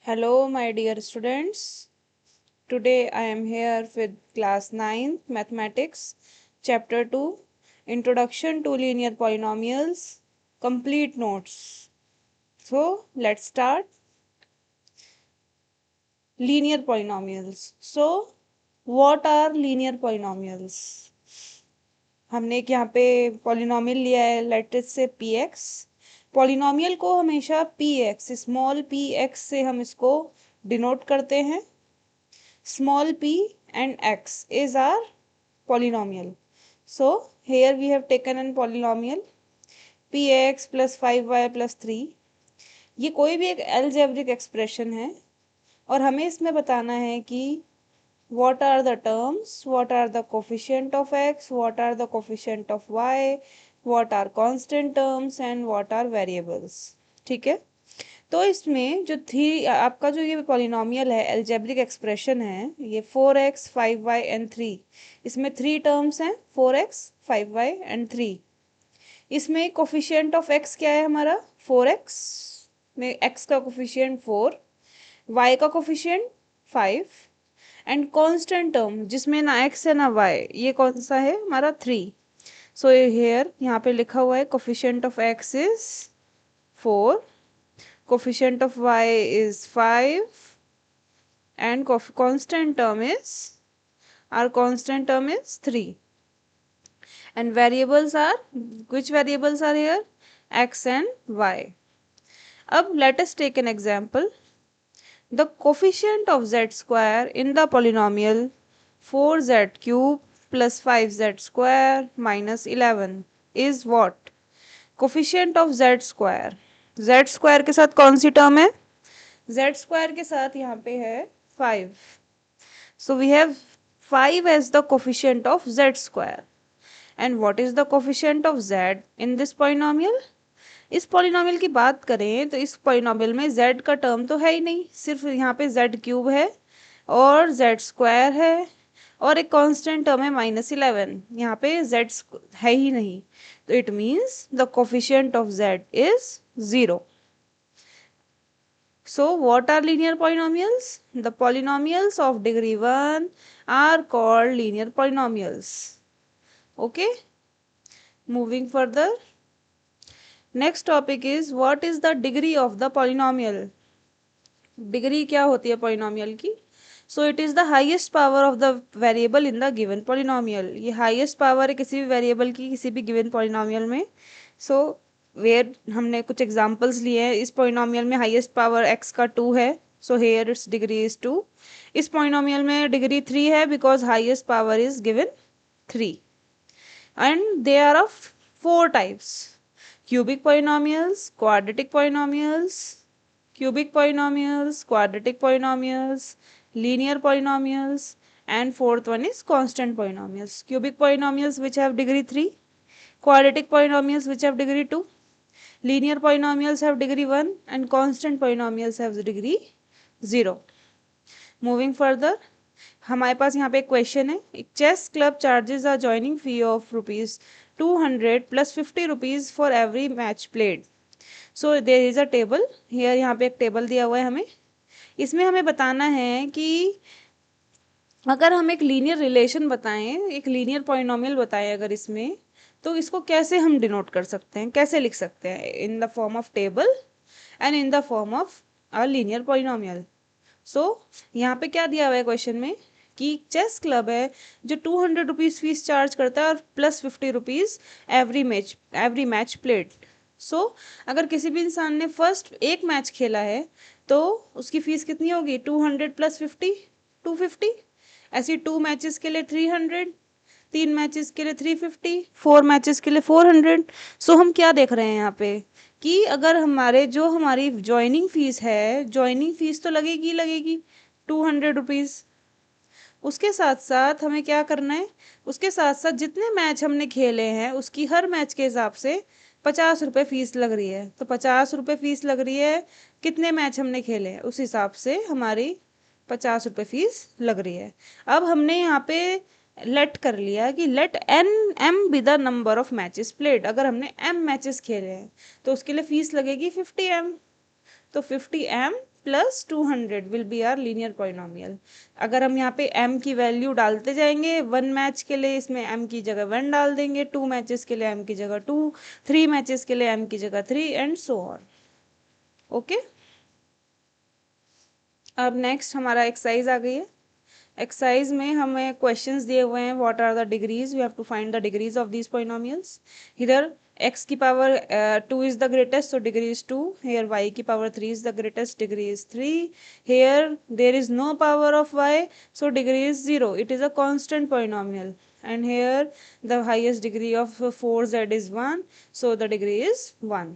Hello, my dear students. Today I am here with class 9 mathematics, chapter 2, Introduction to Linear Polynomials, complete notes. So, let's start. Linear polynomials. So, what are linear polynomials? हमने एक यहाँ पे polynomial लिया है, let it से px. Polynomial को हमेशा px, small px से हम इसको डिनोट करते हैं. Small p and x is our polynomial. So here we have taken an polynomial px plus 5y plus 3. ये कोई भी एक algebraic expression है और हमें इसमें बताना है कि what are the terms, what are the coefficient of x, what are the coefficient of y, what are constant terms and what are variables. ठीक है. तो इसमें जो थी आपका जो ये पॉलिनोमियल है, एल्जेब्रिक एक्सप्रेशन है, ये 4x 5y एंड 3. इसमें 3 टर्म्स हैं, 4x 5y एंड 3. इसमें कोफिशिएंट ऑफ x क्या है हमारा? 4x में x का कोफिशिएंट 4, y का कोफिशिएंट 5 एंड कांस्टेंट टर्म जिसमें ना x है ना y, ये कौन सा है हमारा? 3. सो हियर यहाँ पे लिखा हुआ है coefficient of x is 4, coefficient of y is 5 and constant term is, our constant term is 3, and variables are, which variables are here? X and y. Ab let us take an example. The coefficient of z square in the polynomial 4z cube plus 5z square minus 11 is what? Coefficient of z square. z square के साथ कौन सी term है? z square के साथ यहाँ पे है 5. So we have 5 as the coefficient of z square. And what is the coefficient of z in this polynomial? इस पॉलिनोमियल की बात करें तो इस पॉलिनोमियल में z का टर्म तो है ही नहीं, सिर्फ यहाँ पे z क्यूब है और z स्क्वायर है और एक कांस्टेंट टर्म है -11. यहाँ पे z है ही नहीं, तो it means the coefficient of z is 0. So what are linear polynomials? The polynomials of degree 1 are called linear polynomials. Okay. Moving further. Next topic is what is the degree of the polynomial? Degree क्या होती है polynomial की? So it is the highest power of the variable in the given polynomial. ये highest power है किसी भी variable की किसी भी given polynomial में. So where हमने कुछ examples लिए हैं. इस polynomial में highest power x का 2 है. So here its degree is 2. इस polynomial में degree 3 है because highest power is given 3. And they are of 4 types. Cubic polynomials, quadratic polynomials, cubic polynomials, quadratic polynomials, linear polynomials, and fourth one is constant polynomials. Cubic polynomials which have degree 3, quadratic polynomials which have degree 2, linear polynomials have degree 1, and constant polynomials have degree 0. Moving further, हमारे पास यहाँ पे एक question है. एक chess club charges a joining fee of ₹200 plus 50 rupees for every match played. So there is a table here. यहाँ पे एक table दिया हुआ है हमें. इसमें हमें बताना है कि अगर हम एक लीनियर रिलेशन बताएं, एक लीनियर पॉलिनोमियल बताएं अगर इसमें, तो इसको कैसे हम डिनोट कर सकते हैं, कैसे लिख सकते हैं? In the form of table and in the form of a linear polynomial. So यहाँ पे क्या दिया हुआ है क्वेश्चन में कि चेस क्लब है जो 200 रुपीज़ फीस चार्ज करता है और plus 50 rupees every match played. So अगर किसी भी इंसान ने फर्स्ट एक मैच खेला है तो उसकी फीस कितनी होगी? 200 प्लस 50, 250. ऐसी 2 मैचेस के लिए 300, 3 मैचेस के लिए 350, 4 मैचेस के लिए 400. सो हम क्या देख रहे हैं यहाँ पे कि अगर हमारी ज्वाइनिंग फीस है, ज्वाइनिंग फीस तो लगेगी 200 रुपीज़. उसके साथ साथ हमें क्या करना है? उसके साथ साथ जितने मैच हमने खेले हैं उसकी हर मैच के हिसाब से 50 रुपये फीस लग रही है. तो 50 रुपये फीस लग रही है, कितने मैच हमने खेले हैं उस हिसाब से हमारी 50 रुपये फीस लग रही है. अब हमने यहाँ पे लेट कर लिया कि let m be the number of matches played. अगर हमने m मैचेस खेले हैं तो उसके लिए फीस लगेगी 50m. तो 50m प्लस 200 will be our linear polynomial. अगर हम यहाँ पे m की वैल्यू डालते जाएंगे, 1 मैच के लिए इसमें m की जगह 1 डाल देंगे, 2 मैचेस के लिए m की जगह 2, 3 मैचेस के लिए m की जगह 3 एंड सो ऑन। ओके, अब नेक्स्ट हमारा एक्सरसाइज आ गई है। एक्सरसाइज में हमें क्वेश्चंस दिए हुए हैं, what are the degrees, we have to find the degrees of these polynomials. इधर x की power 2 is the greatest, so degree is 2. Here y की power 3 is the greatest, degree is 3. Here there is no power of y, so degree is 0. It is a constant polynomial. And here the highest degree of 4z is 1, so the degree is 1.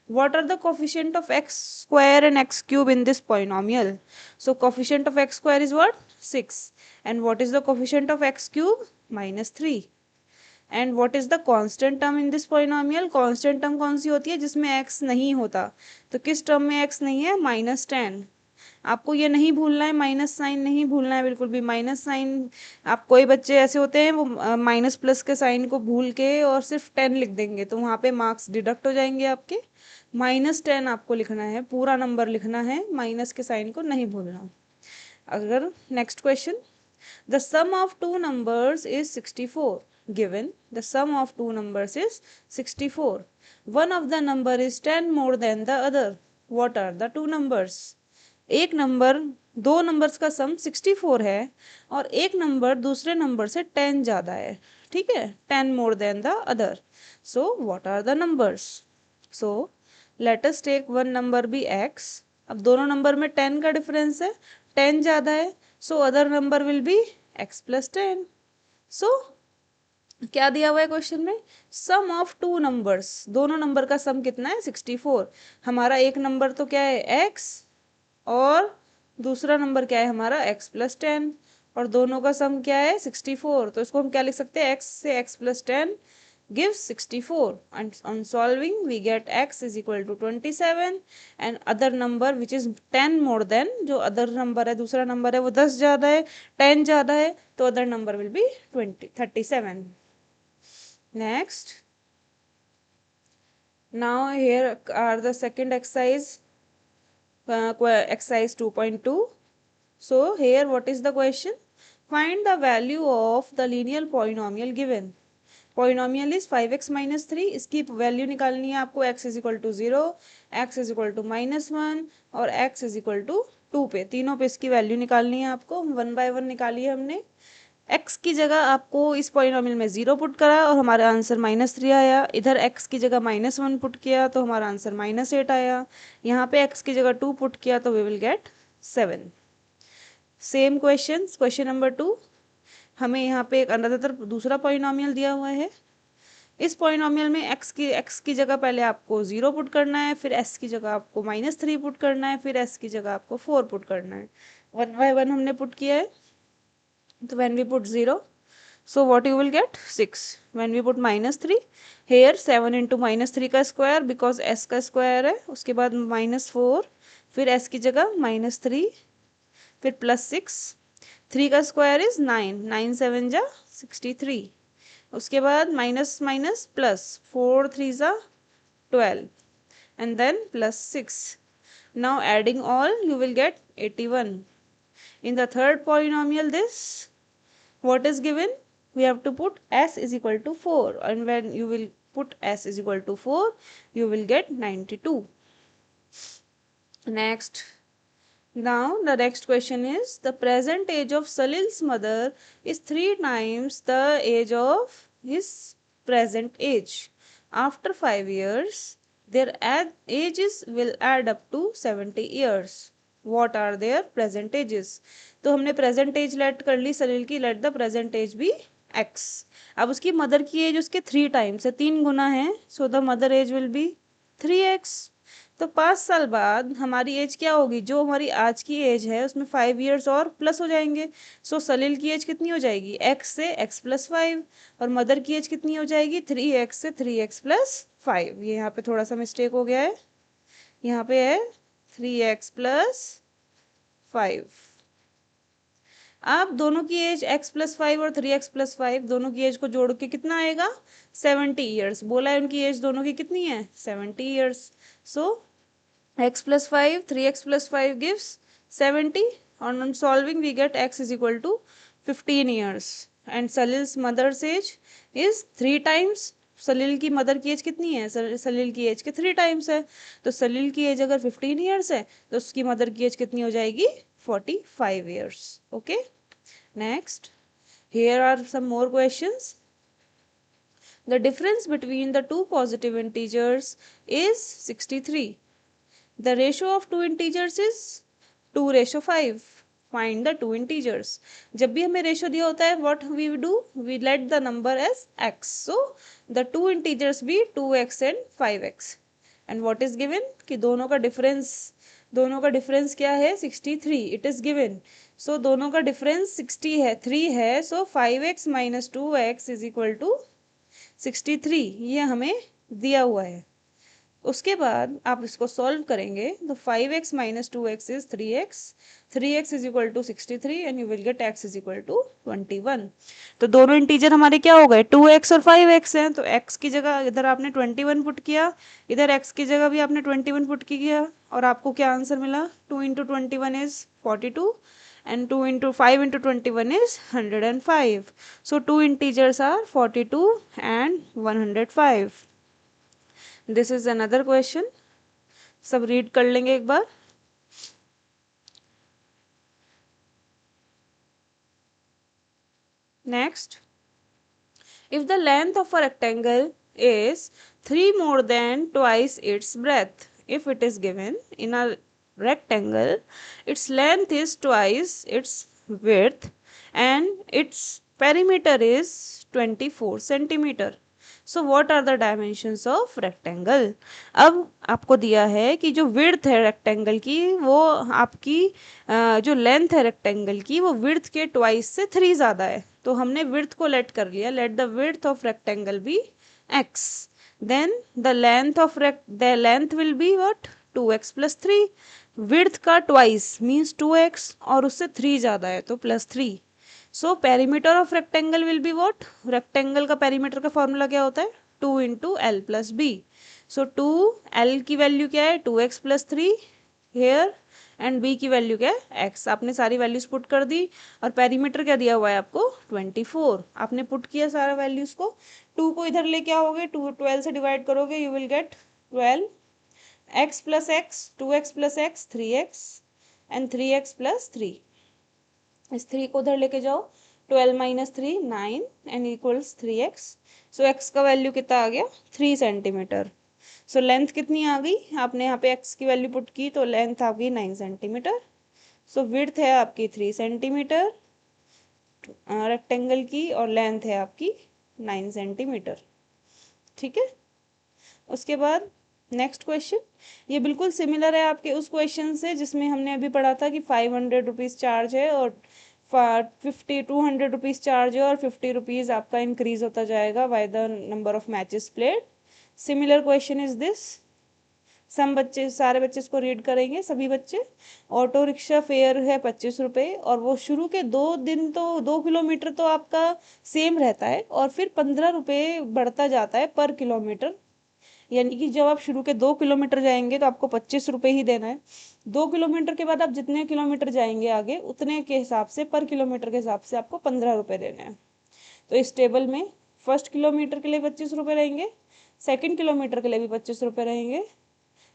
What are the coefficient of x square and x cube in this polynomial? So coefficient of x square is what? 6. And what is the coefficient of x cube? -3. And what is the constant term in this polynomial? Constant term कौन सी होती है जिसमें x नहीं होता? तो किस term में x नहीं है? -10. आपको ये नहीं भूलना है, माइनस साइन नहीं भूलना है बिल्कुल भी। माइनस साइन, आप कोई बच्चे ऐसे होते हैं वो माइनस प्लस के साइन को भूल के और सिर्फ 10 लिख देंगे, तो वहाँ पे मार्क्स डिडक्ट हो जाएंगे आपके। -10 आपको लिखना है, पूरा नंबर लिखना है, माइनस के साइन को नहीं भूलना। अगर next question, the sum of two numbers is 64 given. The sum of two numbers is 64. One of the number is 10 more than the other. What are the two numbers? एक number, दो numbers का सम 64 है और एक number दूसरे number से 10 ज़्यादा है, ठीक है, 10 more than the other. So what are the numbers? So let us take one number be x। अब दोनों नंबर में 10 का डिफरेंस है, 10 ज़्यादा है, so other number will B x plus 10। सो क्या दिया हुआ है क्वेश्चन में? सम ऑफ टू नंबर्स, दोनों नंबर का सम कितना है? 64। हमारा एक नंबर तो क्या है? x, और दूसरा नंबर क्या है हमारा? x प्लस 10, और दोनों का सम क्या है? 64। तो इसको हम क्या लिख सकते हैं? x से x plus 10 gives 64, and on solving we get x is equal to 27 and other number which is 10 more than, जो other number है, दूसरा नंबर है वो 10 ज़्यादा है, 10 ज़्यादा है, तो other number will be 37. Next, now here are the second exercise, exercise 2.2. So here what is the question? Find the value of the linear polynomial given. Polynomial is 5x minus 3. इसकी value निकालनी है आपको, x is equal to 0, x is equal to -1 और x is equal to 2 पे, तीनों पे इसकी value निकालनी है आपको। 1 by 1 निकाली है हमने। x की जगह आपको इस पॉलिनोमियल में 0 पुट करा और हमारा आंसर -3 आया। इधर x की जगह -1 पुट किया तो हमारा आंसर -8 आया। यहाँ पे x की जगह 2 पुट किया तो we will get 7। Same question, question number 2, हमें यहाँ पे एक अनदर दूसरा पॉलिनोमियल दिया हुआ है। इस पॉलिनोमियल में x की जगह पहले आपको 0 पुट करना है, फिर s की जगह आपको -3 पुट करना है, फिर s की जगह आपको 4 पुट करना है। 1 by 1 हमने पुट किया है। तो when we put 0, so what you will get? 6. When we put -3, here 7 into -3 का स्क्वायर, बिकॉज s का स्क्वायर है, उसके बाद -4, फिर s की जगह -3, फिर +6, 3 का स्क्वायर इज 9, 9 7 जा 63, उसके बाद माइनस माइनस प्लस, 4 3 जा 12, and then +6. Now adding all, you will get 81. In the third polynomial, this, what is given? We have to put s is equal to 4, and when you will put s is equal to 4, you will get 92. Next, now the next question is, the present age of Salil's mother is 3 times the age of his present age. After 5 years, their ages will add up to 70 years. What are their present ages? तो हमने present as late कर ली सलील की, let the present age be x। अब उसकी mother की as उसके 3 times है, 3 गुना है, so the mother age will be 3x। तो 5 साल बाद हमारी एज क्या होगी? जो हमारी आज की एज है उसमें 5 इयर्स और प्लस हो जाएंगे। सो सलील की एज कितनी हो जाएगी? x से x प्लस 5, और मदर की एज कितनी हो जाएगी? 3x से 3x प्लस 5। ये यहाँ पे थोड़ा सा मिस्टेक हो गया है, यहाँ पे है 3x प्लस 5। आप दोनों की एज x प्लस 5 और 3x प्लस 5 दोनों की एज को जोड़ के कितना आएगा? 70 ईयर्स। बोला है उनकी एज दोनों की कितनी है? 70 years. So x plus 5, 3x plus 5 gives 70. On solving, we get x is equal to 15 years. And Salil's mother's age is 3 times. सलील की मदर की एज कितनी है? सलील की एज के 3 टाइम्स है. तो सलील की एज अगर 15 ईयर्स है तो उसकी मदर की एज कितनी हो जाएगी? 45 years. Okay, next. Here are some more questions. The difference between the two positive integers is 63. The ratio of two integers is 2:5. Find the two integers. जब भी हमें रेशियो दिया होता है, what we do? We let the number as x. So the two integers be 2x and 5x. And what is given? कि दोनों का difference क्या है? 63. It is given. So दोनों का डिफरेंस 60 है, 3 है. So 5x minus 2x is equal to 63. ये हमें दिया हुआ है. उसके बाद आप इसको सॉल्व करेंगे तो 5x minus 2x is 3x. 3x is equal to 63 and you will get x is equal to 21. तो दोनों इंटीजर हमारे क्या हो गए? 2x और 5x हैं. तो x की जगह इधर आपने 21 पुट किया, इधर x की जगह भी आपने 21 पुट किया, और आपको क्या आंसर मिला? 2 into 21 is 42 and 2 into 5 into 21 is 105. So two integers are 42 and 105. This is another question. सब रीड कर लेंगे एक बार. Next. If the length of a rectangle is 3 more than twice its breadth, if it is given in a rectangle its length is twice its width and its perimeter is 24 centimeter. So what are the dimensions of rectangle? अब आपको दिया है कि जो width है rectangle की वो आपकी जो लेंथ है रेक्टेंगल की वो विड्थ के ट्वाइस से 3 ज़्यादा है. तो हमने विड्थ को लेट कर लिया. Let the width of rectangle be x. Then the length will be what? 2x plus 3. Width का ट्वाइस मीन्स 2x और उससे 3 ज़्यादा है तो plus 3. So perimeter of rectangle will be what? Rectangle का पेरीमीटर का फॉर्मूला क्या होता है? 2 into l plus b. So 2 l की वैल्यू क्या है? 2x plus 3 here, and b की वैल्यू क्या है? x. आपने सारी वैल्यूज पुट कर दी और पेरीमीटर क्या दिया हुआ है आपको? 24. आपने पुट किया सारा वैल्यूज को. 2 को इधर लेके आओगे, 12 से डिवाइड करोगे, you will gate 12. x plus x, 2x plus x 3x and 3x plus 3. इस 3 को उधर लेके जाओ. 12 minus 3 9 and equals 3x. So x का वैल्यू कितना आ गया? 3 सेंटीमीटर. सो लेंथ कितनी आ गई? आपने यहाँ पे x की वैल्यू पुट की तो लेंथ आ गई 9 सेंटीमीटर. सो विड्थ है आपकी 3 सेंटीमीटर रेक्टेंगल की और लेंथ है आपकी 9 सेंटीमीटर. ठीक है. उसके बाद नेक्स्ट क्वेश्चन. ये बिल्कुल सिमिलर है आपके उस क्वेश्चन से जिसमें हमने अभी पढ़ा था कि 500 रुपीज़ चार्ज है और 200 रुपीज़ चार्ज है और 50 रुपीज़ आपका इंक्रीज होता जाएगा by the number of matches played. Similar question is this. सारे बच्चे इसको रीड करेंगे, सभी बच्चे. ऑटो रिक्शा फेयर है 25 रुपये और वो शुरू के 2 दिन तो 2 किलोमीटर तो आपका सेम रहता है और फिर 15 रुपये बढ़ता जाता है पर किलोमीटर. यानी कि जब आप शुरू के 2 किलोमीटर जाएंगे तो आपको 25 रुपये ही देना है. 2 किलोमीटर के बाद आप जितने किलोमीटर जाएंगे आगे उतने के हिसाब से पर किलोमीटर के हिसाब से आपको 15 रुपये देने हैं. तो इस टेबल में फर्स्ट किलोमीटर के लिए 25 रुपये रहेंगे, सेकेंड किलोमीटर के लिए भी 25 रुपये रहेंगे,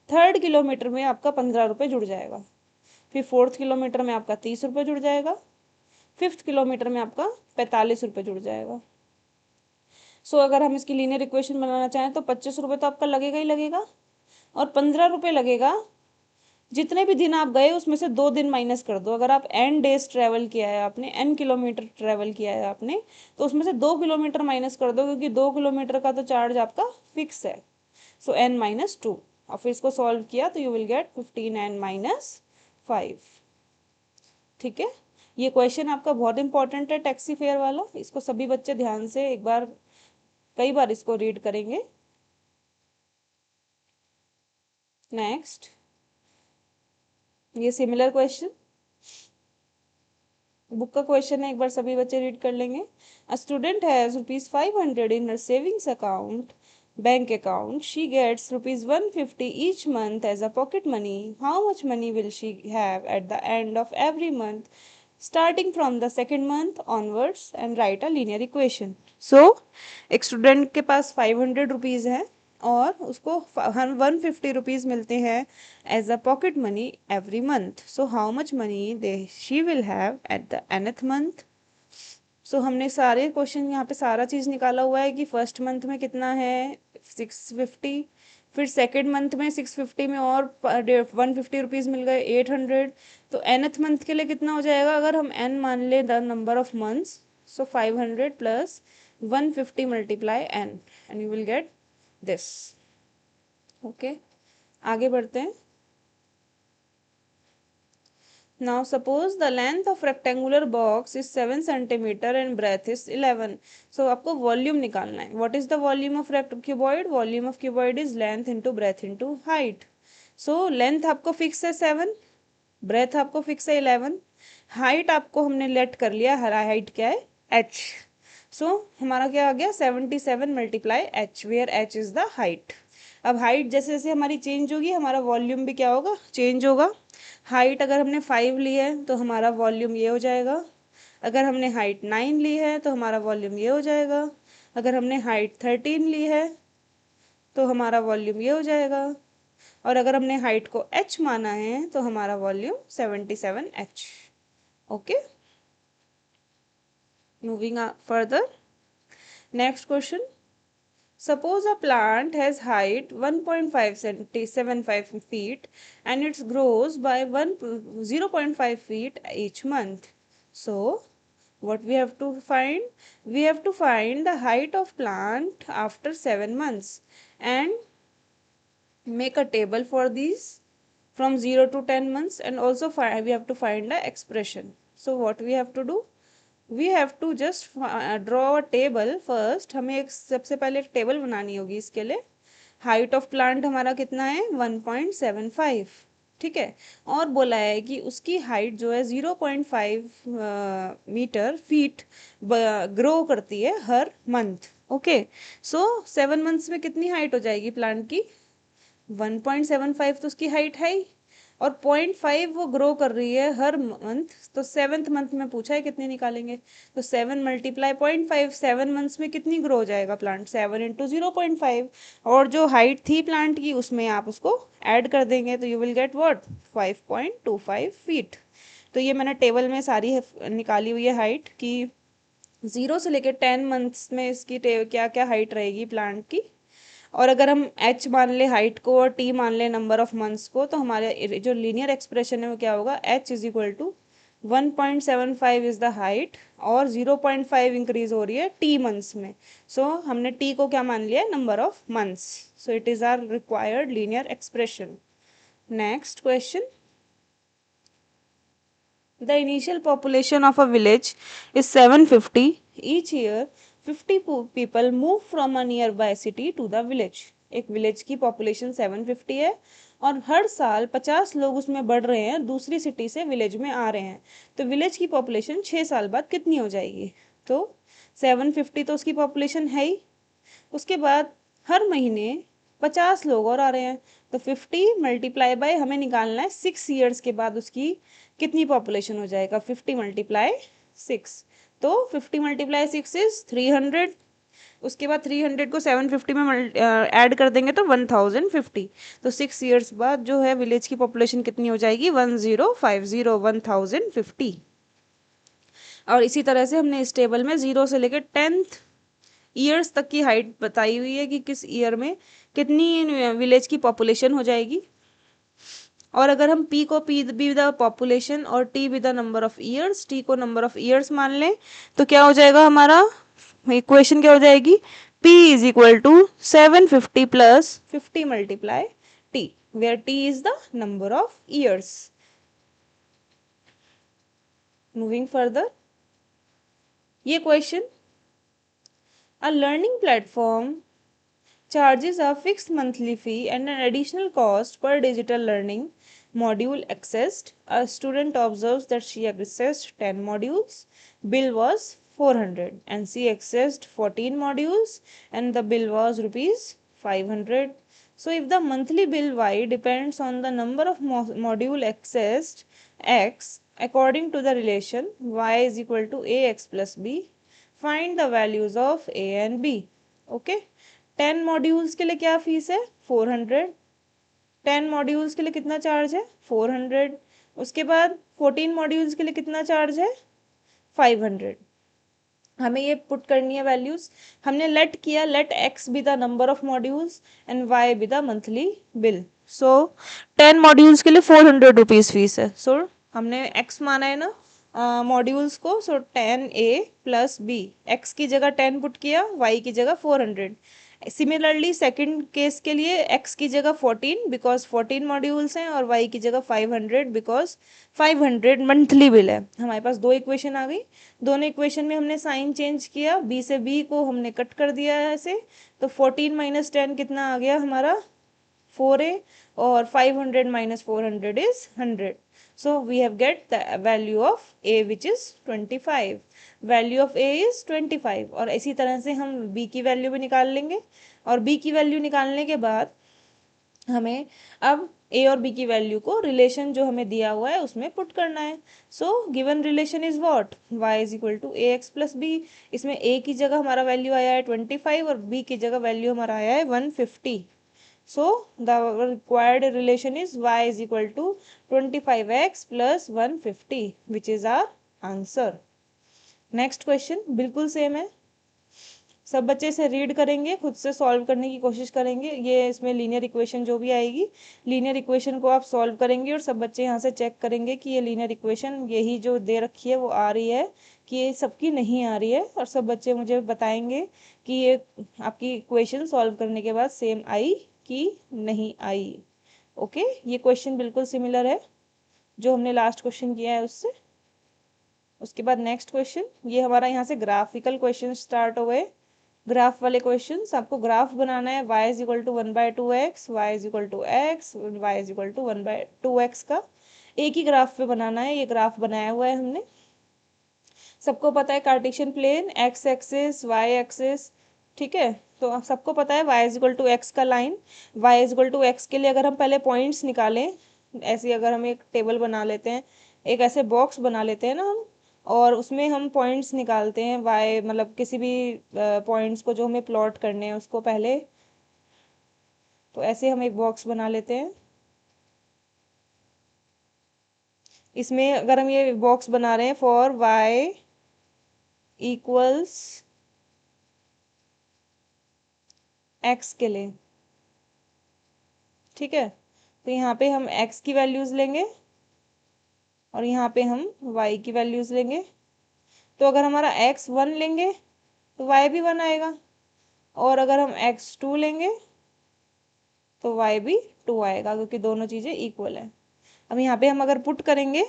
थर्ड किलोमीटर में आपका 15 रुपये जुड़ जाएगा, फिर फोर्थ किलोमीटर में आपका 30 रुपये जुड़ जाएगा, फिफ्थ किलोमीटर में आपका 45 रुपये जुड़ जाएगा. सो अगर हम इसकी लीनियर इक्वेशन बनाना चाहें तो 25 रुपये तो आपका लगेगा ही लगेगा और 15 रुपये लगेगा जितने भी दिन आप गए उसमें से 2 दिन माइनस कर दो. अगर आप n डेज ट्रेवल किया है आपने, n किलोमीटर ट्रेवल किया है आपने, तो उसमें से 2 किलोमीटर माइनस कर दो क्योंकि 2 किलोमीटर का तो चार्ज आपका फिक्स है. सो n माइनस 2. और फिर इसको सॉल्व किया तो you will gate 15n minus 5. ठीक है. ये क्वेश्चन आपका बहुत इंपॉर्टेंट है टैक्सी फेयर वाला. इसको सभी बच्चे ध्यान से एक बार कई बार इसको रीड करेंगे. नेक्स्ट. ये सिमिलर क्वेश्चन बुक का क्वेश्चन है, एक बार सभी बच्चे रीड कर लेंगे. A student has ₹500 in her savings account bank account. She gets rupees 150 each month as a pocket money. How much money will she have at the end of every month, starting from the second month onwards, and write a linear equation. So एक student के पास 500 rupees है और उसको 150 rupees मिलते हैं as a pocket money every month. So how much money they she will have at the nth month. So हमने सारे question यहाँ पे सारा चीज़ निकाला हुआ है कि फर्स्ट मंथ में कितना है 650, फिर सेकेंड मंथ में 650 में और 150 रुपीज़ मिल गए 800. तो nth मंथ के लिए कितना हो जाएगा अगर हम n मान ले the number of months. So 500 plus 150 multiply n and you will get this. Okay, आगे बढ़ते हैं. Now suppose the length of rectangular box is 7 centimeter and breadth is 11. So आपको volume निकालना है. What is the volume of cuboid? Volume of cuboid is length into breadth into height. So length आपको fix है 7, breadth आपको fix है 11, height आपको हमने let कर लिया. height क्या है h. So हमारा क्या आ गया 77 multiply h where h is the height. अब हाइट जैसे जैसे हमारी चेंज होगी हमारा वॉल्यूम भी क्या होगा चेंज होगा. हाइट अगर हमने 5 ली है तो हमारा वॉल्यूम ये हो जाएगा. अगर हमने हाइट 9 ली है तो हमारा वॉल्यूम ये हो जाएगा. अगर हमने हाइट 13 ली है तो हमारा वॉल्यूम ये हो जाएगा. और अगर हमने हाइट को h माना है तो हमारा volume 77h. Okay, moving further. Next question. Suppose a plant has height 1.575 feet and it grows by 0.5 feet each month. So what we have to find? We have to find the height of plant after 7 months and make a table for these from 0 to 10 months, and also we have to find the expression. So what we have to do? We have to just draw a table first. हमें एक सबसे पहले एक table बनानी होगी इसके लिए. Height of plant हमारा कितना है 1.75. ठीक है, और बोला है कि उसकी हाइट जो है 0.5 मीटर फीट ग्रो करती है हर मंथ. ओके, सो 7 मंथ्स में कितनी हाइट हो जाएगी प्लांट की 1.75. तो उसकी हाइट है और 0.5 वो ग्रो कर रही है हर मंथ. तो 7th मंथ में पूछा है कितने निकालेंगे. तो 7 मल्टीप्लाई 0.5, 7 मंथ्स में कितनी ग्रो हो जाएगा प्लांट 7 इंटू 0.5. और जो हाइट थी प्लांट की उसमें आप उसको ऐड कर देंगे तो you will get what 5.25 feet. तो ये मैंने टेबल में सारी निकाली हुई है हाइट की 0 से लेकर 10 मंथ्स में इसकी क्या क्या हाइट रहेगी प्लांट की. और अगर हम h मान ले हाइट को और t मान ले नंबर ऑफ मंथ्स को तो हमारे जो लीनियर एक्सप्रेशन है वो क्या होगा h is equal to 1.75 is the height और 0.5 इंक्रीज हो रही है t मंथ्स में. सो हमने t को क्या मान लिया है number of months. So it is our required linear expression. Next question. The initial population of a village is 750. Each year, 50 people move from a nearby city to the village. एक village की population 750 है और हर साल 50 लोग उसमें बढ़ रहे हैं, दूसरी सिटी से विलेज में आ रहे हैं. तो विलेज की पॉपुलेशन 6 साल बाद कितनी हो जाएगी. तो 750 तो उसकी पॉपुलेशन है ही. उसके बाद हर महीने 50 लोग और आ रहे हैं. तो 50 मल्टीप्लाई बाय हमें निकालना है 6 ईयर्स के बाद उसकी कितनी पॉपुलेशन हो जाएगा 50 मल्टीप्लाई 6. तो 50 मल्टीप्लाई 6 इज 300. उसके बाद 300 को 750 में ऐड कर देंगे तो 1050. तो 6 ईयर्स बाद जो है विलेज की पॉपुलेशन कितनी हो जाएगी 1050. और इसी तरह से हमने इस टेबल में 0 से लेकर 10th ईयर्स तक की हाइट बताई हुई है कि किस ईयर में कितनी विलेज की पॉपुलेशन हो जाएगी. और अगर हम p को p बी द पॉपुलेशन और t B the number of years, t को नंबर ऑफ ईयर्स मान लें तो क्या हो जाएगा हमारा इक्वेशन क्या हो जाएगी p is equal to 750 plus 50 multiply t where t is the number of years. Moving further. ये question. A learning platform charges a fixed monthly fee and an additional cost per digital learning module accessed. A student observes that she accessed 10 modules. Bill was 400 and she accessed 14 modules and the bill was rupees 500. So if the monthly bill Y depends on the number of module accessed X according to the relation Y is equal to AX plus B, find the values of A and B. Okay, 10 modules के लिए क्या fees है 400, 10 modules के लिए कितना charge है 400, उसके बाद 14 मॉड्यूल्स के लिए कितना चार्ज है 500. हमें ये पुट करनी है वैल्यूज. हमने लेट किया, let x be the number of modules and y be the monthly bill. So 10 modules के लिए 400 रुपीज फीस है. सो हमने एक्स माना है ना मॉड्यूल्स को. सो 10A प्लस बी, एक्स की जगह 10 पुट किया, वाई की जगह 400. सिमिलरली सेकंड केस के लिए x की जगह 14 बिकॉज 14 मॉड्यूल्स हैं और y की जगह 500 बिकॉज 500 मंथली बिल है. हमारे पास दो इक्वेशन आ गई. दोनों इक्वेशन में हमने साइन चेंज किया, b से b को हमने कट कर दिया है ऐसे. तो 14 माइनस 10 कितना आ गया हमारा 4a और 500 minus 400 is 100. So we have get the value of a which is 25. Value of a is 25. और इसी तरह से हम b की वैल्यू भी निकाल लेंगे. और b की वैल्यू निकालने के बाद हमें अब a और b की वैल्यू को रिलेशन जो हमें दिया हुआ है उसमें पुट करना है. So given relation is what y is equal to a x plus b. इसमें a की जगह हमारा वैल्यू आया है 25 और b की जगह वैल्यू हमारा आया है 150. So the required relation is y is equal to 25x plus 150 which is our answer. Next question बिल्कुल सेम है. सब बच्चे इसे रीड करेंगे, खुद से सॉल्व करने की कोशिश करेंगे. ये इसमें लीनियर इक्वेशन जो भी आएगी, लीनियर इक्वेशन को आप सॉल्व करेंगे और सब बच्चे यहाँ से चेक करेंगे कि ये लीनियर इक्वेशन यही जो दे रखी है वो आ रही है कि ये सबकी नहीं आ रही है. और सब बच्चे मुझे बताएंगे कि ये आपकी इक्वेशन सॉल्व करने के बाद सेम आई कि नहीं आई. ओके, ये क्वेश्चन बिल्कुल सिमिलर है जो हमने लास्ट क्वेश्चन किया है उससे. उसके बाद नेक्स्ट क्वेश्चन, ये हमारा यहाँ से ग्राफिकल क्वेश्चन स्टार्ट हो गए. ग्राफ वाले क्वेश्चन, आपको ग्राफ बनाना है y is equal to 1/2x, y is equal to x, y is equal to 1/2x का एक ही ग्राफ पे बनाना है. ये ग्राफ बनाया हुआ है हमने. सबको पता है Cartesian plane, x axis y axis. ठीक है, तो सबको पता है y is equal to x का line. y is equal to x के लिए अगर हम पहले पॉइंट्स निकालें, ऐसे अगर हम एक टेबल बना लेते हैं, एक ऐसे बॉक्स बना लेते हैं ना हम, और उसमें हम पॉइंट्स निकालते हैं y मतलब किसी भी पॉइंट्स को जो हमें प्लॉट करने हैं उसको पहले. तो ऐसे हम एक बॉक्स बना लेते हैं. इसमें अगर हम ये बॉक्स बना रहे हैं फॉर y इक्वल्स x के लिए, ठीक है, तो यहाँ पे हम x की वैल्यूज लेंगे और यहाँ पे हम y की वैल्यूज लेंगे. तो अगर हमारा x 1 लेंगे तो y भी 1 आएगा, और अगर हम x 2 लेंगे तो y भी 2 आएगा क्योंकि दोनों चीजें इक्वल है. अब यहाँ पे हम अगर पुट करेंगे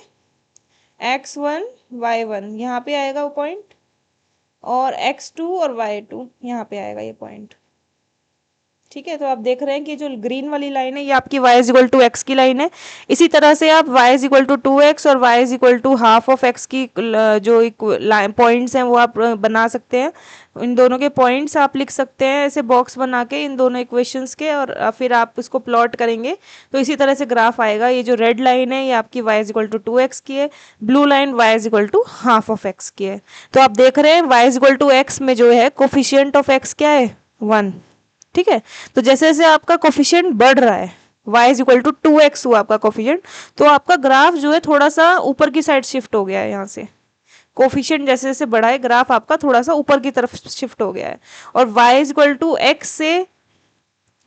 x1 y1 यहाँ पे आएगा वो पॉइंट, और x2 और y2 यहाँ पे आएगा ये पॉइंट. ठीक है, तो आप देख रहे हैं कि जो ग्रीन वाली लाइन है ये आपकी y is equal to x की लाइन है. इसी तरह से आप y is equal to 2x और y is equal to half of x की जो पॉइंट्स हैं वो आप बना सकते हैं. इन दोनों के पॉइंट्स आप लिख सकते हैं ऐसे बॉक्स बना के इन दोनों इक्वेशंस के, और फिर आप इसको प्लॉट करेंगे तो इसी तरह से ग्राफ आएगा. ये जो रेड लाइन है ये आपकी y is equal to 2x की है, blue line y is equal to half of x की है. तो आप देख रहे हैं y is equal to x में जो है कोफिशिएंट ऑफ x क्या है 1. ठीक है, तो जैसे जैसे आपका कोफिशिएंट बढ़ रहा है, y is equal to 2x हुआ आपका कोफिशिएंट, तो आपका ग्राफ जो है थोड़ा सा ऊपर की साइड शिफ्ट हो गया है. यहाँ से कोफिशिएंट जैसे जैसे बढ़ा है ग्राफ आपका थोड़ा सा ऊपर की तरफ शिफ्ट हो गया है. और y is equal to x से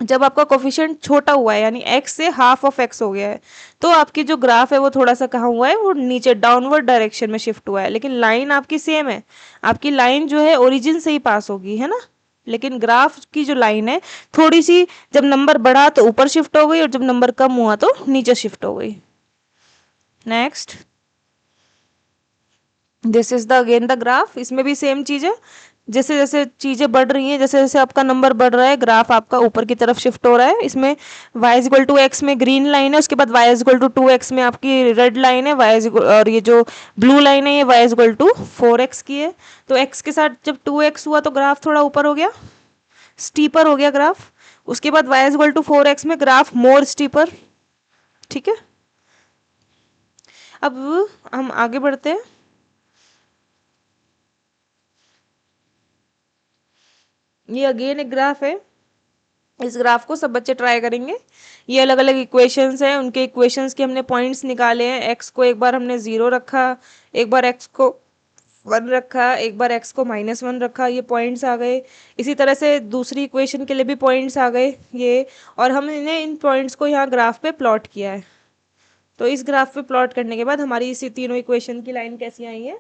जब आपका कोफिशिएंट छोटा हुआ है यानी x से हाफ ऑफ x हो गया है, तो आपकी जो ग्राफ है वो थोड़ा सा कहाँ हुआ है, वो नीचे डाउनवर्ड डायरेक्शन में शिफ्ट हुआ है. लेकिन लाइन आपकी सेम है, आपकी लाइन जो है ओरिजिन से ही पास होगी, है ना. लेकिन ग्राफ की जो लाइन है थोड़ी सी जब नंबर बढ़ा तो ऊपर शिफ्ट हो गई और जब नंबर कम हुआ तो नीचे शिफ्ट हो गई. Next, this is the again the graph. इसमें भी सेम चीज है, जैसे जैसे चीजें बढ़ रही हैं, जैसे जैसे आपका नंबर बढ़ रहा है ग्राफ आपका ऊपर की तरफ शिफ्ट हो रहा है. इसमें y is equal to x में ग्रीन लाइन है, उसके बाद y is equal to 2x में आपकी रेड लाइन है, और ये जो ब्लू लाइन है ये y is equal to 4x की है. तो x के साथ जब 2x हुआ तो ग्राफ थोड़ा ऊपर हो गया, स्टीपर हो गया ग्राफ. उसके बाद y is equal to 4x में ग्राफ मोर स्टीपर। ठीक है, अब हम आगे बढ़ते हैं। ये अगेन एक ग्राफ है, इस ग्राफ को सब बच्चे ट्राई करेंगे। ये अलग अलग इक्वेशंस हैं, उनके इक्वेशंस के हमने पॉइंट्स निकाले हैं। एक्स को एक बार हमने 0 रखा, एक बार एक्स को 1 रखा, एक बार एक्स को -1 रखा, ये पॉइंट्स आ गए। इसी तरह से दूसरी इक्वेशन के लिए भी पॉइंट्स आ गए ये, और हमने इन पॉइंट्स को यहाँ ग्राफ पे प्लॉट किया है। तो इस ग्राफ पे प्लॉट करने के बाद हमारी इसी तीनों इक्वेशन की लाइन कैसी आई है,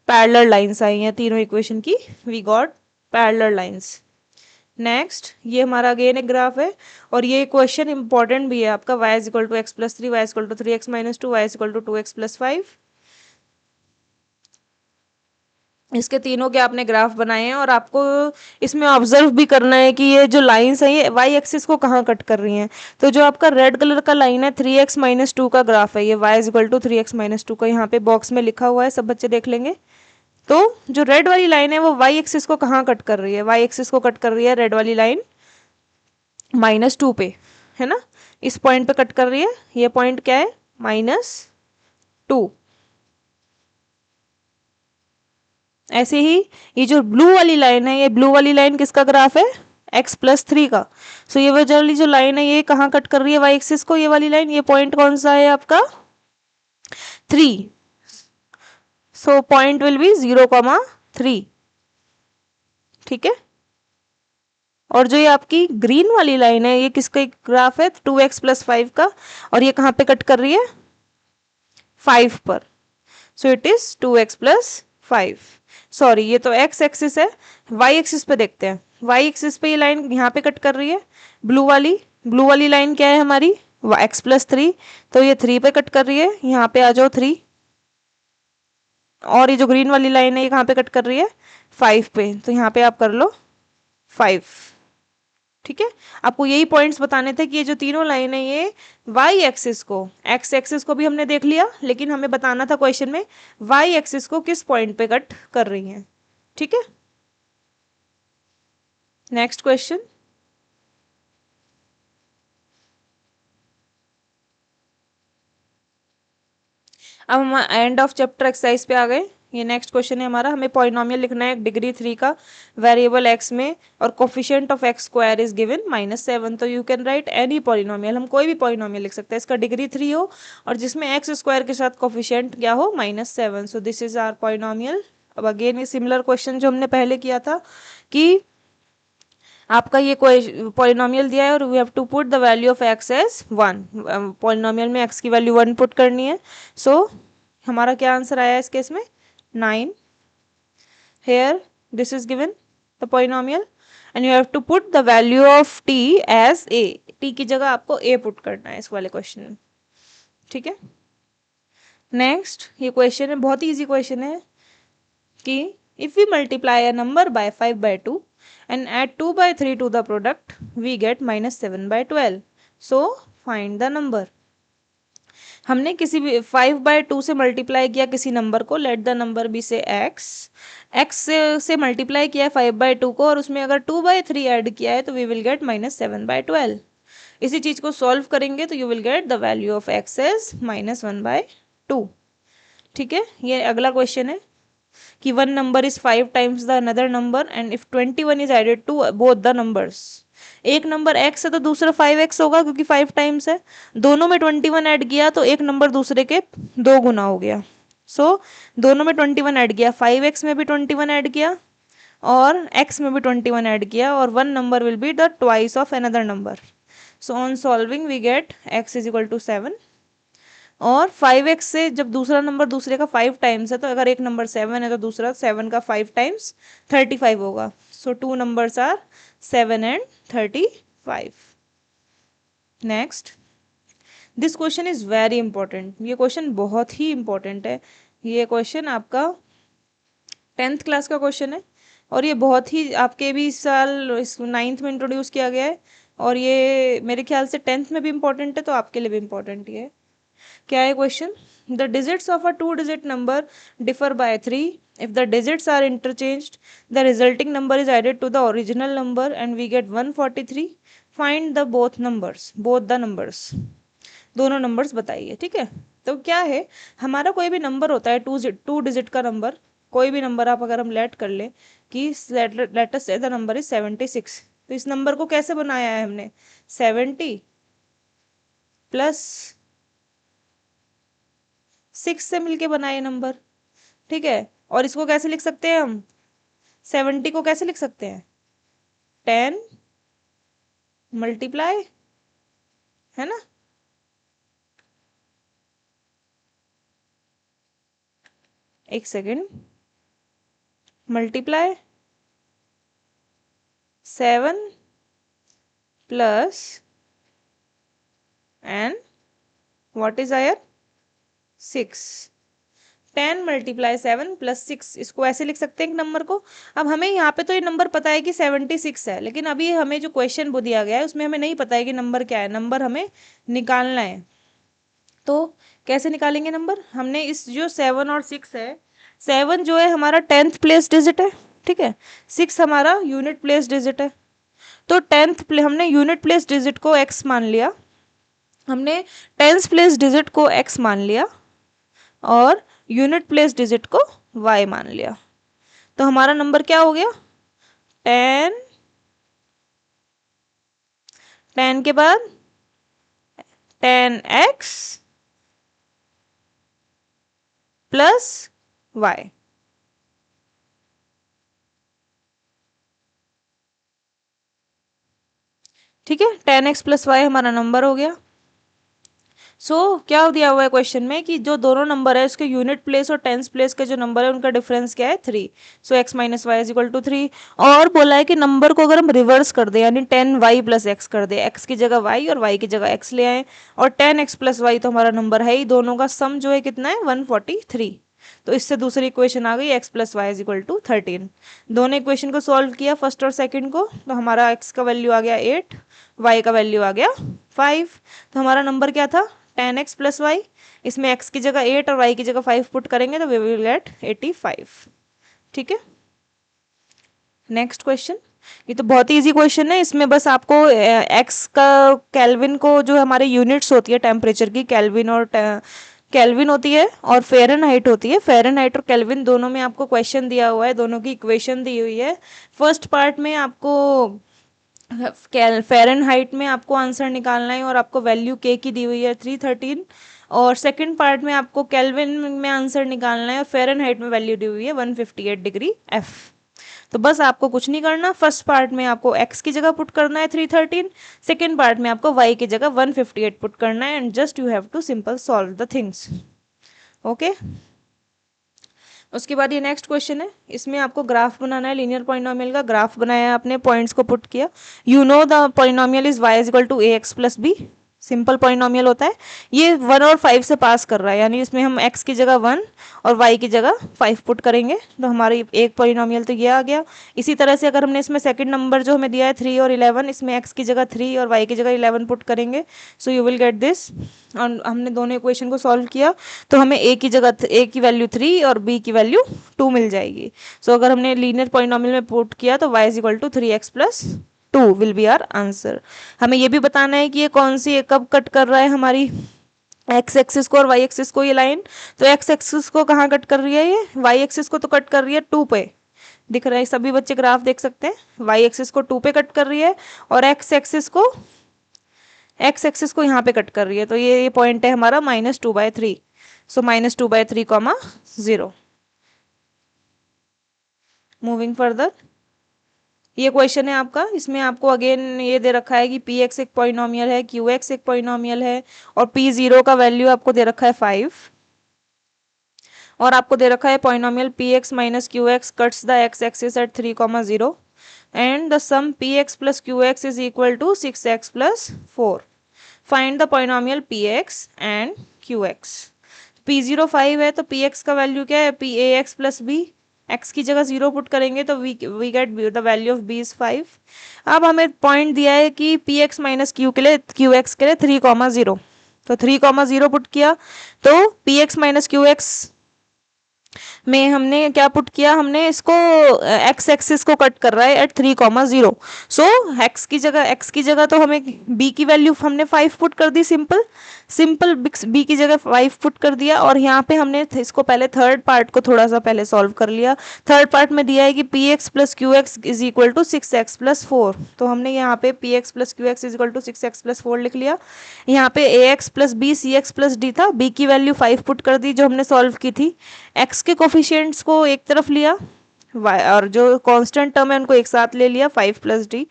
पैरेलल लाइंस आई हैं तीनों इक्वेशन की, we got parallel lines. Next, ये हमारा अगेन एक ग्राफ है, और ये क्वेश्चन इंपॉर्टेंट भी है आपका, y is equal to x plus 3, y is equal to 3x minus 2, y is equal to 2x plus 5। इसके तीनों के आपने ग्राफ बनाए हैं, और आपको इसमें ऑब्जर्व भी करना है कि ये जो लाइंस हैं ये वाई एक्सिस को कहाँ कट कर रही हैं। तो जो आपका रेड कलर का लाइन है 3x माइनस 2 का ग्राफ है, ये y is equal to 3x minus 2 का यहाँ पे बॉक्स में लिखा हुआ है, सब बच्चे देख लेंगे। तो जो रेड वाली लाइन है वो वाई एक्सिस को कहाँ कट कर रही है, वाई एक्सिस को कट कर रही है रेड वाली लाइन -2 पे, है ना, इस पॉइंट पे कट कर रही है। ये पॉइंट क्या है, -2। ऐसे ही ये जो ब्लू वाली लाइन है, ये ब्लू वाली लाइन किसका ग्राफ है, x प्लस 3 का। सो ये वाली जो लाइन है ये कहाँ कट कर रही है वाई एक्सिस को, ये वाली लाइन, ये पॉइंट कौन सा है आपका 3। So point will be 0,3। ठीक है, और जो ये आपकी ग्रीन वाली लाइन है ये किसका ग्राफ है, 2x प्लस 5 का, और ये कहाँ पे कट कर रही है 5 पर। सो it is 2x plus 5। Sorry, ये तो x एक्सिस है, y एक्सिस पे देखते हैं। y एक्सिस पे ये लाइन यहाँ पे कट कर रही है, ब्लू वाली लाइन क्या है हमारी, x प्लस 3, तो ये 3 पे कट कर रही है, यहाँ पे आ जाओ 3। और ये जो ग्रीन वाली लाइन है ये कहाँ पे कट कर रही है 5 पे, तो यहाँ पे आप कर लो 5। ठीक है, आपको यही पॉइंट्स बताने थे कि ये जो तीनों लाइन है ये वाई एक्सिस को, एक्स एक्सिस को भी हमने देख लिया, लेकिन हमें बताना था क्वेश्चन में वाई एक्सिस को किस पॉइंट पे कट कर रही हैं। ठीक है, नेक्स्ट क्वेश्चन। अब हम एंड ऑफ चैप्टर एक्सरसाइज पे आ गए। ये नेक्स्ट क्वेश्चन है हमारा, हमें पॉलिनोमियल लिखना है डिग्री 3 का वेरिएबल x में, और coefficient of x square is given -7। तो you can write any polynomial, हम कोई भी पॉलिनोमियल लिख सकते हैं इसका डिग्री 3 हो और जिसमें x स्क्वायर के साथ कोफिशिएंट क्या हो -7। So this is our polynomial. अब अगेन ये सिमिलर क्वेश्चन जो हमने पहले किया था कि आपका ये पॉलिनोमियल दिया है और we have to put the value of x as 1। Polynomial में x की वैल्यू 1 पुट करनी है। सो हमारा क्या आंसर आया इस केस में 9। here this is given the polynomial and you have to put the value of t as a, t की जगह आपको a पुट करना है इस वाले क्वेश्चन में। ठीक है, नेक्स्ट ये क्वेश्चन है, बहुत ही इजी क्वेश्चन है कि if we multiply a number by 5/2 and add 2/3 to the product we get -7/12। so find the number। हमने किसी भी 5/2 से मल्टीप्लाई किया किसी नंबर को, लेट द नंबर बी से x से मल्टीप्लाई किया है 5/2 को, और उसमें अगर 2/3 ऐड किया है तो वी विल गेट -7/12। इसी चीज को सॉल्व करेंगे तो you will get the value of x as -1/2। ठीक है, ये अगला क्वेश्चन है कि one number is 5 times the another number and if 21 is added to both the numbers. एक नंबर x है तो दूसरा 5x होगा क्योंकि 5 टाइम्स है, दोनों में 21 ऐड किया तो एक नंबर दूसरे के 2 गुना हो गया। सो दोनों में 21 ऐड किया, 5x में भी 21 ऐड किया और x में भी 21 ऐड किया, और one number will be the twice of another number. So on solving we get x is equal to 7। और 5x से जब दूसरा नंबर दूसरे का 5 टाइम्स है तो अगर एक नंबर 7 है तो दूसरा 7 का 5 टाइम्स 35 होगा। So two numbers are 7 and 35। Next, this question is very important, ये क्वेश्चन बहुत ही इंपॉर्टेंट है। ये क्वेश्चन आपका 10th क्लास का क्वेश्चन है और ये बहुत ही आपके भी इस साल 9th में इंट्रोड्यूस किया गया है, और ये मेरे ख्याल से 10th में भी इंपॉर्टेंट है, तो आपके लिए भी इंपॉर्टेंट ही है। क्या है question, the digits of a 2 digit number differ by 3। if the digits are interchanged the resulting number is added to the original number and we get 143। Find the both the numbers, दोनों numbers बताइए। ठीक है, तो क्या है, हमारा कोई भी नंबर होता है टू डिजिट का नंबर, कोई भी नंबर आप अगर हम लेट कर ले कि लेट अस से द नंबर इज 76, तो इस नंबर को कैसे बनाया है हमने, 70 प्लस 6 से मिलके बनाए नंबर। ठीक है, और इसको कैसे लिख सकते हैं हम, 70 को कैसे लिख सकते हैं, 10 मल्टीप्लाई, है ना, एक second, multiply 7 plus and what is आयर 6, 10 मल्टीप्लाई 7 प्लस 6, इसको ऐसे लिख सकते हैं एक नंबर को। अब हमें यहाँ पे तो ये नंबर पता है कि 76 है, लेकिन अभी हमें जो क्वेश्चन वो दिया गया है उसमें हमें नहीं पता है कि नंबर क्या है, नंबर हमें निकालना है। तो कैसे निकालेंगे नंबर, हमने इस जो 7 और 6 है, 7 जो है हमारा 10th प्लेस डिजिट है, ठीक है, 6 हमारा यूनिट प्लेस डिजिट है। तो हमने यूनिट प्लेस डिजिट को x मान लिया, हमने 10th प्लेस डिजिट को x मान लिया और यूनिट प्लेस डिजिट को y मान लिया। तो हमारा नंबर क्या हो गया, 10, 10 के बाद 10x प्लस y। ठीक है, 10x प्लस वाई हमारा नंबर हो गया। क्या दिया हुआ है क्वेश्चन में कि जो दोनों नंबर है उसके यूनिट प्लेस और टेंस प्लेस के जो नंबर है उनका डिफरेंस क्या है, 3। x minus y is equal to 3। और बोला है कि नंबर को अगर हम रिवर्स कर दे यानी 10y प्लस एक्स कर दे, x की जगह y और y की जगह x ले आए, और 10x प्लस वाई तो हमारा नंबर है ही, दोनों का सम जो है कितना है 143। तो इससे दूसरी इक्वेशन आ गई x plus y is equal to 13। दोनों इक्वेशन को सॉल्व किया फर्स्ट और सेकंड को, तो हमारा x का वैल्यू आ गया 8, y का वैल्यू आ गया 5। तो हमारा नंबर क्या था, 10x प्लस वाई, इसमें x की जगह 8 और y की जगह 5 पुट करेंगे तो वी विल गेट 85। ठीक है, नेक्स्ट क्वेश्चन। ये तो बहुत ही इजी क्वेश्चन है, इसमें बस आपको x का केल्विन को जो हमारे यूनिट्स होती है टेम्परेचर की, केल्विन होती है और फ़ारेनहाइट होती है, फ़ारेनहाइट और केल्विन दोनों में आपको क्वेश्चन दिया हुआ है, दोनों की इक्वेशन दी हुई है। फर्स्ट पार्ट में आपको फ़ारेनहाइट में आपको आंसर निकालना है और आपको वैल्यू के की दी हुई है 313, और सेकंड पार्ट में आपको केल्विन में आंसर निकालना है और फ़ारेनहाइट में वैल्यू दी हुई है 158 डिग्री एफ। तो बस आपको कुछ नहीं करना, फर्स्ट पार्ट में आपको x की जगह पुट करना है 313, सेकंड पार्ट में आपको y की जगह 158 पुट करना है, and just you have to simple solve the things. Okay, उसके बाद ये नेक्स्ट क्वेश्चन है, इसमें आपको ग्राफ बनाना है, लीनियर पॉलिनोमियल का ग्राफ बनाया है आपने, पॉइंट्स को पुट किया, you know the polynomial is y is equal to a x plus b, simple polynomial होता है, ये 1 और 5 से पास कर रहा है, यानी इसमें हम x की जगह 1 और y की जगह 5 पुट करेंगे तो हमारी एक पॉलिनोमियल तो ये आ गया। इसी तरह से अगर हमने इसमें सेकंड नंबर जो हमें दिया है 3 और 11, इसमें x की जगह 3 और y की जगह 11 पुट करेंगे, so you will get this. और हमने दोनों इक्वेशन को सॉल्व किया तो हमें a की जगह a की वैल्यू 3 और b की वैल्यू 2 मिल जाएगी। अगर हमने लीनियर पॉलिनोमियल में पुट किया तो y is equal to 3x plus 2 will be our answer. हमें ये भी बताना है कि ये कौन सी कब कट कर रहा है हमारी x एक्सिस को और y एक्सिस को, ये लाइन तो x एक्सिस को कहाँ कट कर रही है, ये y एक्सिस को तो कट कर रही है 2 पे, दिख रहा है, सभी बच्चे ग्राफ देख सकते हैं, y एक्सिस को 2 पे कट कर रही है और x एक्सिस को यहाँ पे कट कर रही है, तो ये पॉइंट है हमारा -2/3, सो -2/3, 0। मूविंग फर्दर, ये क्वेश्चन है आपका, इसमें आपको अगेन ये दे रखा है कि पी एक्स एक पॉलिनोमियल है, क्यू एक्स एक पॉलिनोमियल है, और पी जीरो का वैल्यू आपको दे रखा है 5, और आपको दे रखा है polynomial P x minus Q x cuts the x axis at 3,0 and the sum P x plus Q x is equal to 6x plus 4। Find the polynomial P x and Q x. P0 5 है तो Px का वैल्यू क्या है, Pax plus B, x की जगह 0 put करेंगे तो we get the value of b is 5। अब हमें पॉइंट दिया है कि Px माइनस क्यू के लिए Qx के लिए 3,0, तो 3,0 पुट किया तो Px माइनस क्यू एक्स में हमने क्या पुट किया, हमने इसको एक्स एक्सिस को कट कर रहा है एट 3,0, सो एक्स की जगह तो हमें बी की वैल्यू हमने 5 पुट कर दी, सिंपल सिंपल बी की जगह 5 पुट कर दिया। और यहाँ पे हमने इसको पहले थर्ड पार्ट को थोड़ा सा पहले सॉल्व कर लिया। थर्ड पार्ट में दिया है कि p x plus Q x is equal to 6x plus 4, तो हमने यहाँ पे p x plus Q x is equal to 6x plus 4 लिख लिया। यहाँ पे a x plus b c x plus d था, बी की वैल्यू 5 पुट कर दी जो हमने सॉल्व की थी। एक्स के कोफिशिएंट्स को एक तरफ लिया, और जो कांस्टेंट टर्म है उनको एक साथ ले लिया 5 प्लस डी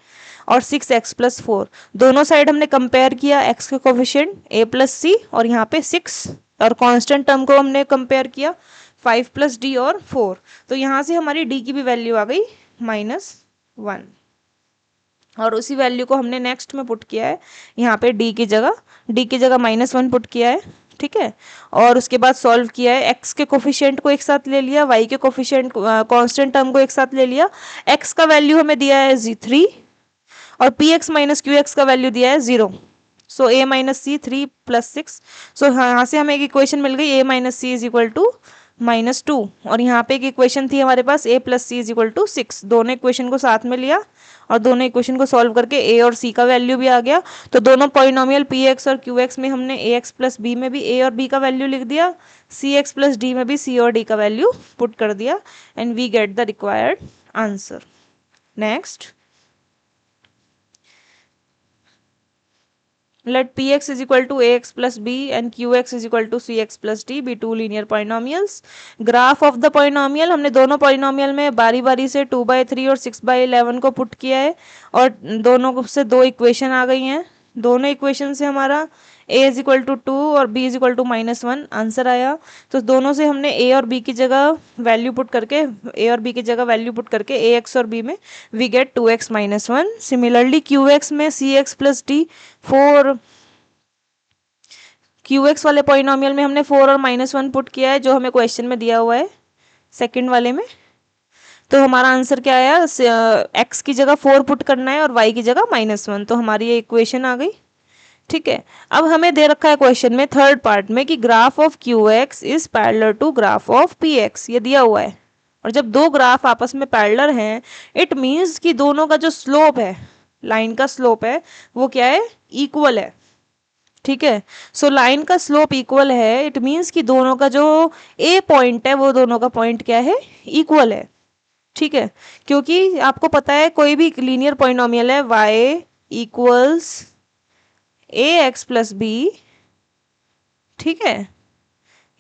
और 6x प्लस 4, दोनों साइड हमने कंपेयर किया, x के कोफिशिएंट a प्लस सी और यहाँ पे 6, और कांस्टेंट टर्म को हमने कंपेयर किया 5 प्लस डी और 4, तो यहाँ से हमारी d की भी वैल्यू आ गई -1, और उसी वैल्यू को हमने नेक्स्ट में पुट किया है यहाँ पे d की जगह -1 पुट किया है, ठीक है। और उसके बाद सॉल्व किया है, x के कोफिशिएंट को एक साथ ले लिया, y के कोफिशिएंट कांस्टेंट टर्म को एक साथ ले लिया, x का वैल्यू हमें दिया है 3 और P x minus Q x का वैल्यू दिया है 0, so a minus c 3 plus 6, so यहाँ से हमें एक इक्वेशन मिल गई a minus c is equal to -2, और यहाँ पे एक इक्वेशन थी हमारे पास a plus c is equal to 6, दोनों इक्वेशन को साथ में लिया और दोनों इक्वेशन को सॉल्व करके a और c का वैल्यू भी आ गया। तो दोनों पॉलिनोमियल पी एक्स और क्यू एक्स में हमने ए एक्स प्लस बी में भी a और b का वैल्यू लिख दिया, सी एक्स प्लस डी में भी c और d का वैल्यू पुट कर दिया, and we get the required answer. Next, let px is equal to ax plus b and qx is equal to cx plus d be two linear polynomials. Graph of the polynomial, हमने दोनों polynomial में बारी बारी से 2/3 और 6/11 को put किया है, और दोनों से दो इक्वेशन आ गई हैं, दोनों इक्वेशन से हमारा a इज इक्वल टू 2 और b is equal to -1 answer आया। तो दोनों से हमने a और b की जगह वैल्यू पुट करके a x और b में we get 2x -1। Similarly qx में cx प्लस d 4, qx वाले पॉलिनोमियल में हमने 4 और -1 पुट किया है जो हमें क्वेश्चन में दिया हुआ है सेकंड वाले में। तो हमारा आंसर क्या आया, x की जगह 4 पुट करना है और y की जगह -1, तो हमारी ये इक्वेशन आ गई, ठीक है। अब हमें दे रखा है क्वेश्चन में थर्ड पार्ट में कि graph of Q x is parallel to graph of P x, ये दिया हुआ है, और जब दो ग्राफ आपस में पैरेलल हैं इट मीन्स कि दोनों का जो स्लोप है, लाइन का स्लोप है, वो क्या है, इक्वल है, ठीक है। सो लाइन का स्लोप इक्वल है, इट मीन्स कि दोनों का जो ए पॉइंट है वो दोनों का पॉइंट क्या है, इक्वल है, ठीक है। क्योंकि आपको पता है कोई भी लीनियर पॉलिनोमियल है y equals a x plus B, ठीक है,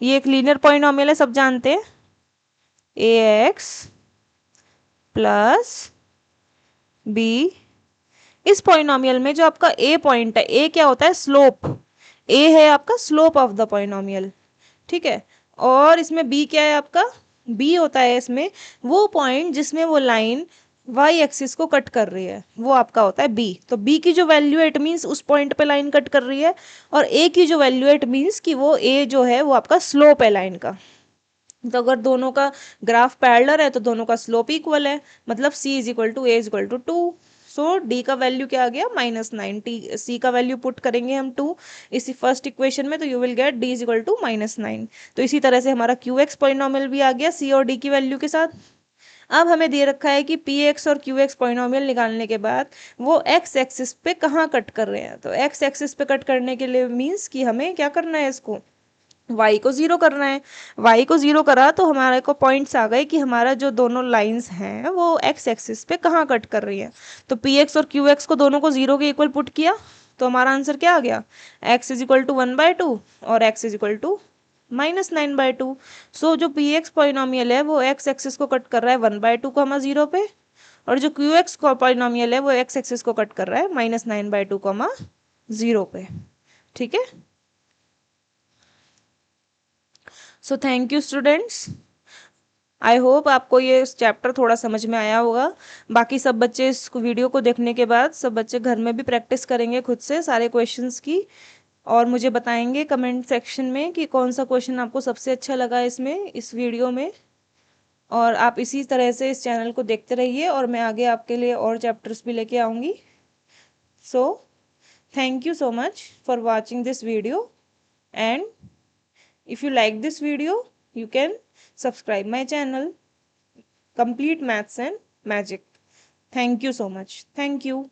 ये एक लीनियर पॉलिनोमियल है, सब जानते हैं, ए एक्स प्लस बी। इस पॉलिनोमियल में जो आपका ए पॉइंट है, ए क्या होता है, स्लोप, ए है आपका स्लोप ऑफ द पॉलिनोमियल, ठीक है। और इसमें बी क्या है आपका, बी होता है इसमें वो पॉइंट जिसमें वो लाइन वाई एक्सिस को कट कर रही है, वो आपका होता है बी। तो बी की जो वैल्यू है इट मीन्स उस पॉइंट पे लाइन कट कर रही है, और ए की जो वैल्यू है इट मीन्स कि वो ए जो है वो आपका स्लोप है लाइन का। तो अगर दोनों का ग्राफ पैरेलल है तो दोनों का स्लोप इक्वल है, मतलब c is equal to a is equal to 2। So d का वैल्यू क्या आ गया, -9, सी का वैल्यू पुट करेंगे हम 2 इसी फर्स्ट इक्वेशन में, तो you will get d is equal to -9। तो इसी तरह से हमारा क्यू एक्स पॉलिनोमियल भी आ गया सी और डी की वैल्यू के साथ। अब हमें दे रखा है कि पी एक्स और क्यू एक्स पॉलिनोमियल निकालने के बाद वो एक्स एक्सिस पे कहाँ कट कर रहे हैं, तो एक्स एक्सिस पे कट करने के लिए मीन्स कि हमें क्या करना है, इसको y को 0 करना है। y को 0 करा तो हमारे को पॉइंट्स आ गए कि हमारा जो दोनों लाइंस हैं वो x एक्सिस पे कहाँ कट कर रही है। तो px और qx को दोनों को 0 के इक्वल पुट किया तो हमारा आंसर क्या आ गया, x इज इक्वल टू 1/2 और x इज इक्वल टू -9/2। सो जो px पॉलिनोमियल है वो x एक्सिस को कट कर रहा है 1/2 को 0 पे, और जो qx पॉलिनोमियल है वो x एक्सिस को कट कर रहा है -9/2 0 पे, ठीक है। So thank you students, I hope आपको ये चैप्टर थोड़ा समझ में आया होगा। बाकी सब बच्चे इस वीडियो को देखने के बाद सब बच्चे घर में भी प्रैक्टिस करेंगे खुद से सारे क्वेश्चंस की, और मुझे बताएंगे कमेंट सेक्शन में कि कौन सा क्वेश्चन आपको सबसे अच्छा लगा इसमें, इस वीडियो में। और आप इसी तरह से इस चैनल को देखते रहिए और मैं आगे आपके लिए और चैप्टर्स भी लेके आऊँगी। So thank you so much for watching this video, and if you like this video you can subscribe my channel, Complete Maths and Magic. Thank you so much. Thank you.